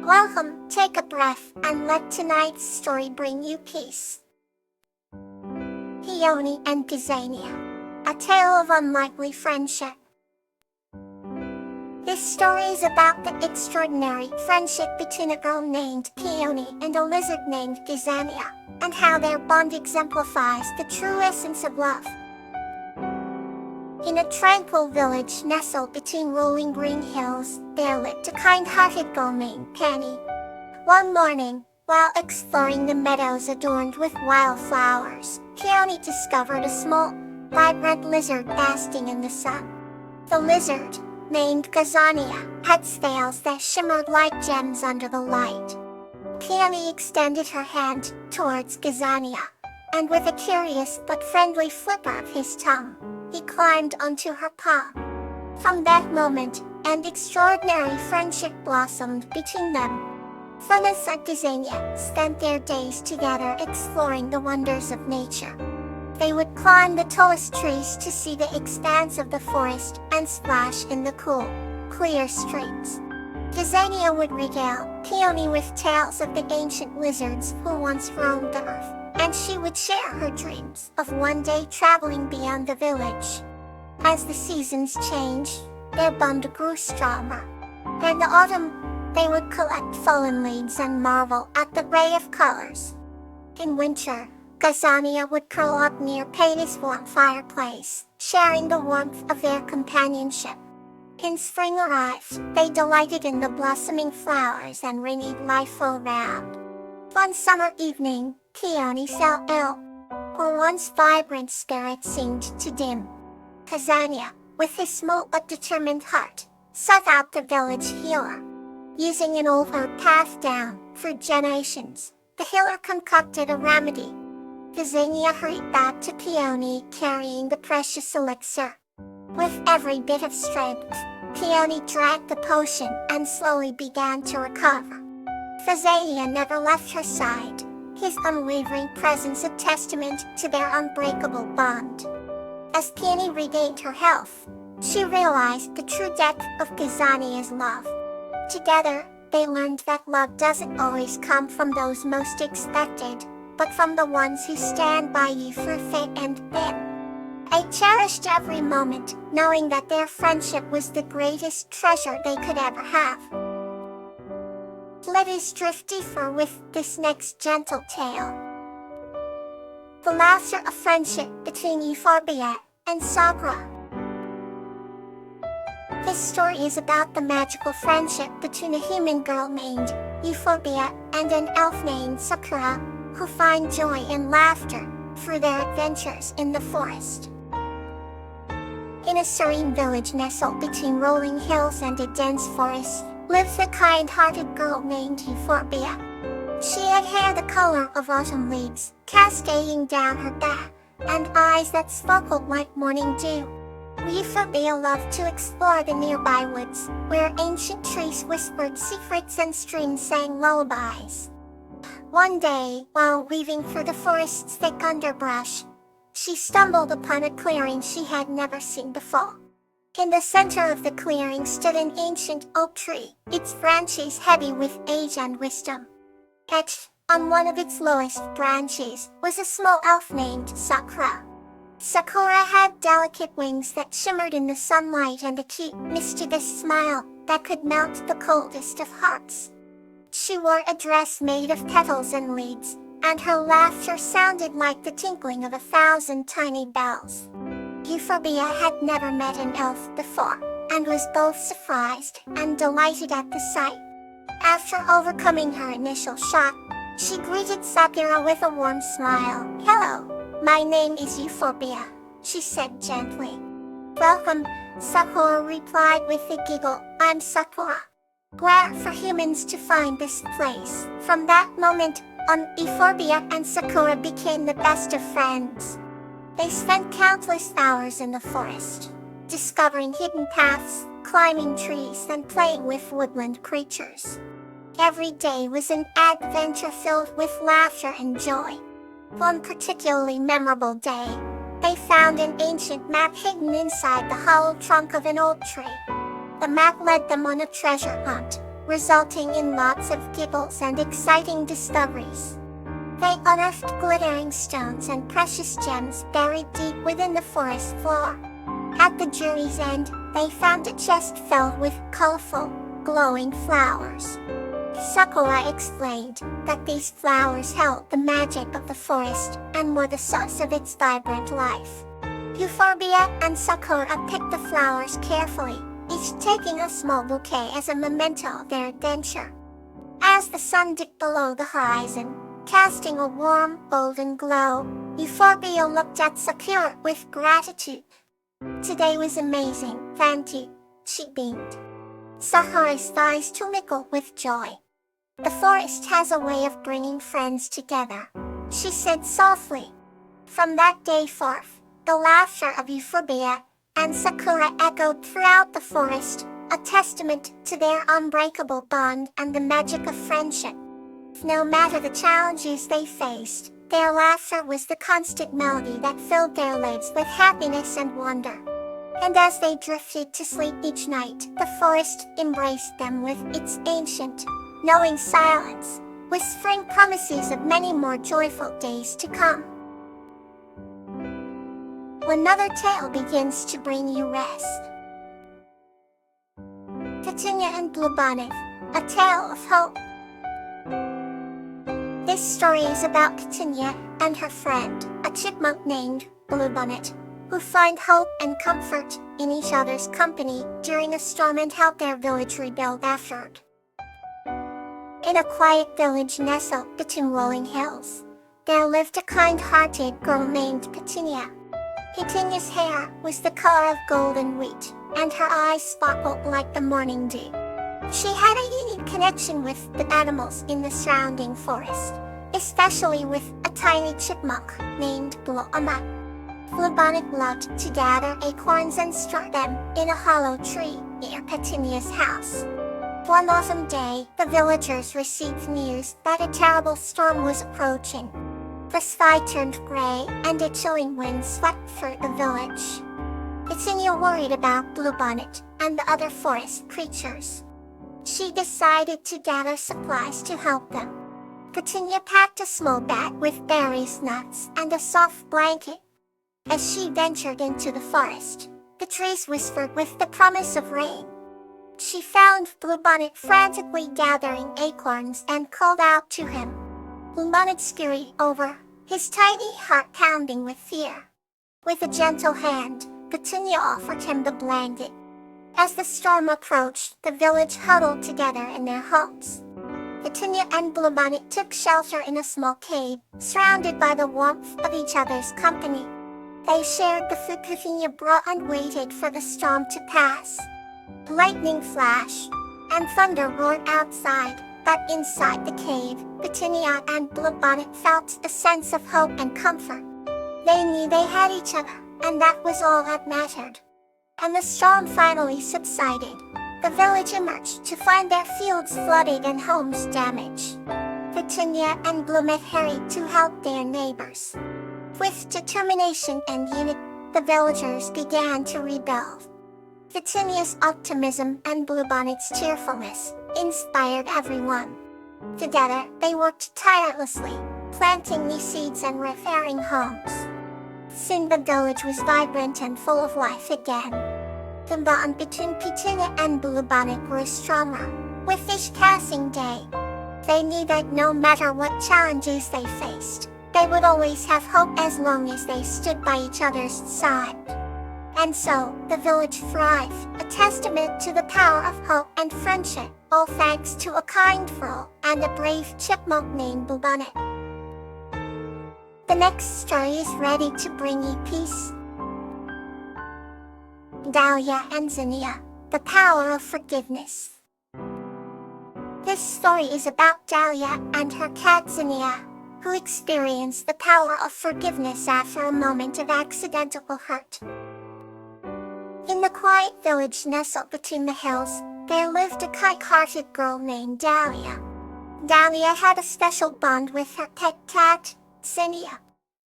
Welcome, take a breath, and let tonight's story bring you peace. Peony and Gazania, a tale of unlikely friendship. This story is about the extraordinary friendship between a girl named Peony and a lizard named Gazania, and how their bond exemplifies the true essence of love. In a tranquil village nestled between rolling green hills, there lived a kind-hearted girl named Penny. One morning, while exploring the meadows adorned with wildflowers, Peony discovered a small, vibrant lizard basking in the sun. The lizard, named Gazania, had scales that shimmered like gems under the light. Peony extended her hand towards Gazania, and with a curious but friendly flipper of his tongue, he climbed onto her paw. From that moment, an extraordinary friendship blossomed between them. Phyllis and Gazania spent their days together exploring the wonders of nature. They would climb the tallest trees to see the expanse of the forest and splash in the cool, clear streams. Gazania would regale Peony with tales of the ancient lizards who once roamed the earth, and she would share her dreams of one day traveling beyond the village. As the seasons changed, their bond grew stronger. In the autumn, they would collect fallen leaves and marvel at the ray of colors. In winter, Gazania would curl up near Peony's warm fireplace, sharing the warmth of their companionship. In spring arrived, they delighted in the blossoming flowers and renewed life all round. One summer evening, Peony fell ill. Her once vibrant spirit seemed to dim. Gazania, with his small but determined heart, sought out the village healer. Using an old herb passed down for generations, the healer concocted a remedy. Gazania hurried back to Peony carrying the precious elixir. With every bit of strength, Peony drank the potion and slowly began to recover. Gazania never left her side, his unwavering presence a testament to their unbreakable bond. As Peony regained her health, she realized the true depth of Gazania's love. Together, they learned that love doesn't always come from those most expected, but from the ones who stand by you through thick and thin. They cherished every moment, knowing that their friendship was the greatest treasure they could ever have. Let us drift deeper with this next gentle tale. The laughter of friendship between Euphorbia and Sakura. This story is about the magical friendship between a human girl named Euphorbia and an elf named Sakura, who find joy and laughter through their adventures in the forest. In a serene village nestled between rolling hills and a dense forest, lives a kind-hearted girl named Euphorbia. She had hair the color of autumn leaves, cascading down her back, and eyes that sparkled like morning dew. Euphorbia loved to explore the nearby woods, where ancient trees whispered secrets and streams sang lullabies. One day, while weaving through the forest's thick underbrush, she stumbled upon a clearing she had never seen before. In the center of the clearing stood an ancient oak tree, its branches heavy with age and wisdom. Etched on one of its lowest branches was a small elf named Sakura. Sakura had delicate wings that shimmered in the sunlight and a cute, mischievous smile that could melt the coldest of hearts. She wore a dress made of petals and leaves, and her laughter sounded like the tinkling of 1,000 tiny bells. Euphorbia had never met an elf before, and was both surprised and delighted at the sight. After overcoming her initial shock, she greeted Sakura with a warm smile. "Hello, my name is Euphorbia," she said gently. "Welcome," Sakura replied with a giggle. "I'm Sakura. Glad for humans to find this place." From that moment on, Euphorbia and Sakura became the best of friends. They spent countless hours in the forest, discovering hidden paths, climbing trees, and playing with woodland creatures. Every day was an adventure filled with laughter and joy. One particularly memorable day, they found an ancient map hidden inside the hollow trunk of an old tree. The map led them on a treasure hunt, resulting in lots of giggles and exciting discoveries. They unearthed glittering stones and precious gems buried deep within the forest floor. At the journey's end, they found a chest filled with colorful, glowing flowers. Sakura explained that these flowers held the magic of the forest and were the source of its vibrant life. Euphorbia and Sakura picked the flowers carefully, each taking a small bouquet as a memento of their adventure. As the sun dipped below the horizon, casting a warm, golden glow, Euphorbia looked at Sakura with gratitude. "Today was amazing, thank you," she beamed. Sakura's eyes twinkled with joy. "The forest has a way of bringing friends together," she said softly. From that day forth, the laughter of Euphorbia and Sakura echoed throughout the forest, a testament to their unbreakable bond and the magic of friendship. No matter the challenges they faced, their laughter was the constant melody that filled their lives with happiness and wonder. And as they drifted to sleep each night, the forest embraced them with its ancient, knowing silence, whispering promises of many more joyful days to come. Another tale begins to bring you rest. Petunia and Bluebonnet, a tale of hope. This story is about Petunia and her friend, a chipmunk named Bluebonnet, who find hope and comfort in each other's company during a storm and help their village rebuild after it. In a quiet village nestled between rolling hills, there lived a kind-hearted girl named Petunia. Petunia's hair was the color of golden wheat, and her eyes sparkled like the morning dew. She had a unique connection with the animals in the surrounding forest, especially with a tiny chipmunk named Bluebonnet. Bluebonnet loved to gather acorns and store them in a hollow tree near Petunia's house. One autumn day, the villagers received news that a terrible storm was approaching. The sky turned gray, and a chilling wind swept through the village. Petunia worried about Bluebonnet and the other forest creatures. She decided to gather supplies to help them. Petunia packed a small bag with berries, nuts, and a soft blanket. As she ventured into the forest, the trees whispered with the promise of rain. She found Bluebonnet frantically gathering acorns and called out to him. Bluebonnet scurried over, his tiny heart pounding with fear. With a gentle hand, Petunia offered him the blanket. As the storm approached, the village huddled together in their homes. Petunia and Bluebonnet took shelter in a small cave, surrounded by the warmth of each other's company. They shared the food Petunia brought and waited for the storm to pass. Lightning flashed, and thunder roared outside, but inside the cave, Petunia and Bluebonnet felt a sense of hope and comfort. They knew they had each other, and that was all that mattered. And the storm finally subsided. The village emerged to find their fields flooded and homes damaged. Petunia and Bluebonnet hurried to help their neighbors. With determination and unity, the villagers began to rebuild. Petunia's optimism and Bluebonnet's cheerfulness inspired everyone. Together, they worked tirelessly, planting new seeds and repairing homes. Soon the village was vibrant and full of life again. The bond between Petunia and Bluebonnet grew stronger, with each passing day. They knew that no matter what challenges they faced, they would always have hope as long as they stood by each other's side. And so, the village thrived, a testament to the power of hope and friendship, all thanks to a kind girl and a brave chipmunk named Bluebonnet. The next story is ready to bring you peace. Dahlia and Zinnia, the power of forgiveness. This story is about Dahlia and her cat Zinnia, who experienced the power of forgiveness after a moment of accidental hurt. In the quiet village nestled between the hills, there lived a kind-hearted girl named Dahlia. Dahlia had a special bond with her pet cat, Zinnia.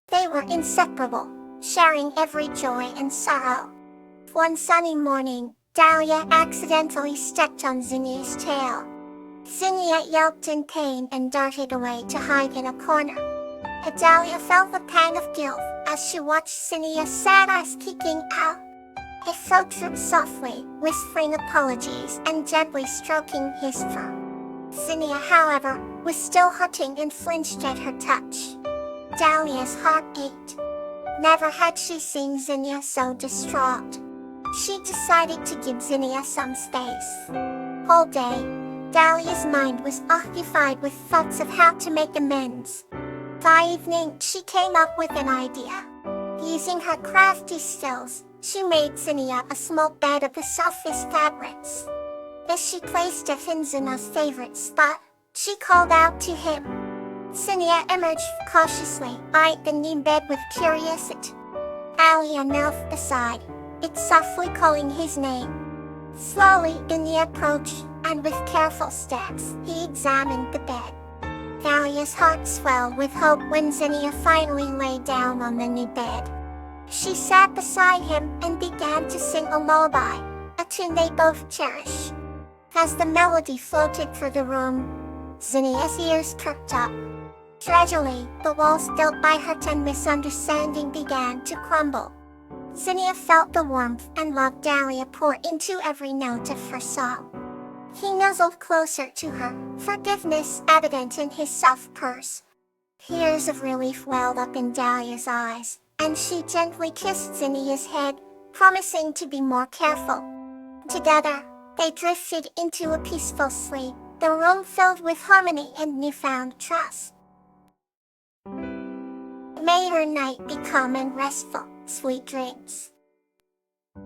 They were inseparable, sharing every joy and sorrow. One sunny morning, Dahlia accidentally stepped on Zinnia's tail. Zinnia yelped in pain and darted away to hide in a corner. Dahlia felt a pang of guilt as she watched Zinnia's sad eyes kicking out. He filtered softly, whispering apologies and gently stroking his fur. Zinnia, however, was still hurting and flinched at her touch. Dahlia's heart ached. Never had she seen Zinnia so distraught. She decided to give Zinnia some space. All day, Dahlia's mind was occupied with thoughts of how to make amends. By evening, she came up with an idea. Using her crafty skills, she made Zinnia a small bed of the softest fabrics. As she placed it in Zinnia's favorite spot, she called out to him. Zinnia emerged cautiously, eyed the new bed with curiosity. Dahlia knelt beside it, softly calling his name. Slowly, Zinnia approached, and with careful steps, he examined the bed. Dahlia's heart swelled with hope when Zinnia finally lay down on the new bed. She sat beside him and began to sing a lullaby, a tune they both cherished. As the melody floated through the room, Zinnia's ears perked up. Gradually, the walls built by hurt and misunderstanding began to crumble. Zinnia felt the warmth and love Dahlia pour into every note of her song. He nuzzled closer to her, forgiveness evident in his soft purse. Tears of relief welled up in Dahlia's eyes, and she gently kissed Zinnia's head, promising to be more careful. Together, they drifted into a peaceful sleep, the room filled with harmony and newfound trust. May your night be calm and restful, sweet dreams.